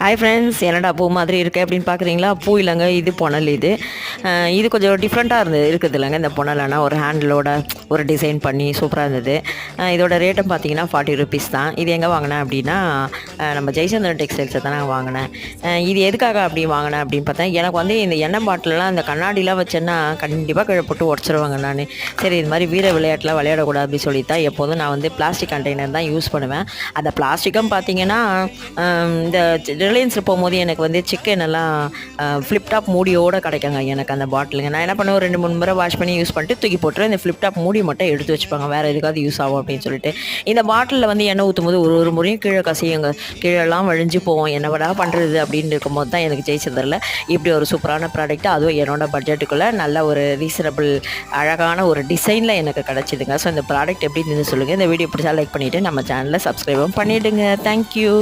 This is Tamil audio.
ஹாய் ஃப்ரெண்ட்ஸ், என்னடா பூ மாதிரி இருக்குது அப்படின்னு பார்க்குறீங்களா? பூ இல்லைங்க, இது புனல். இது கொஞ்சம் டிஃப்ரெண்ட்டாக இருக்குது இல்லைங்க. இந்த புனலைனா ஒரு ஹேண்டிலோட ஒரு டிசைன் பண்ணி சூப்பராக இருந்தது. இதோட ரேட்டும் பார்த்தீங்கன்னா 40 ருபீஸ் தான். இது எங்கே வாங்கினேன் அப்படின்னா நம்ம ஜெயச்சந்திரன் டெக்ஸ்டைல்ஸை தான் நான் வாங்கினேன். இது எதுக்காக அப்படி வாங்கினேன் அப்படின்னு பார்த்தேன், எனக்கு வந்து இந்த எண்ணெய் பாட்டிலெலாம் இந்த கண்ணாடிலாம் வச்சேன்னா கண்டிப்பாக கீழே போட்டு உடச்சிருவாங்க. நான் சரி இது மாதிரி வீர விளையாட்டுலாம் விளையாடக்கூடாது அப்படின்னு சொல்லி தான் எப்போதும் நான் வந்து பிளாஸ்டிக் கண்டெய்னர் தான் யூஸ் பண்ணுவேன். அந்த பிளாஸ்டிக்கும் பார்த்தீங்கன்னா இந்த ரிலையன்ஸில் போகும்போது எனக்கு வந்து சிக்கன் எல்லாம் ஃப்ளிப்டாப் மூடியோடு கிடைக்குங்க எனக்கு அந்த பாட்டிலுங்க. நான் என்ன பண்ணுவேன், 2-3 முறை வாஷ் பண்ணி யூஸ் பண்ணிட்டு தூக்கி போட்டுருவேன். இந்த ஃப்ளிப்டாப் மூடி மட்டும் எடுத்து வச்சுப்பாங்க, வேறு எதுக்காவது யூஸ் ஆகும் அப்படின்னு சொல்லிட்டு. இந்த பாட்டிலில் வந்து எண்ணெய் ஊற்றும் போது ஒரு முறையும் கீழே கசியுங்க, கீழெல்லாம் வழிஞ்சு போவோம். என்னடா பண்ணுறது அப்படின்னு இருக்கும்போது தான் எனக்கு ஜெயிச்சதில்ல இப்படி ஒரு சூப்பரான ப்ராடக்ட், அதுவும் என்னோட பட்ஜெட்டுக்குள்ளே நல்ல ஒரு ரீசனபிள் அழகான ஒரு டிசைனில் எனக்கு கிடச்சிதுங்க. ஸோ இந்த ப்ராடக்ட் எப்படி இருந்துன்னு சொல்லுங்கள். இந்த வீடியோ பிடிச்சா லைக் பண்ணிவிட்டு நம்ம சேனலில் சப்ஸ்கிரைபும் பண்ணிவிடுங்க. தேங்க்யூ.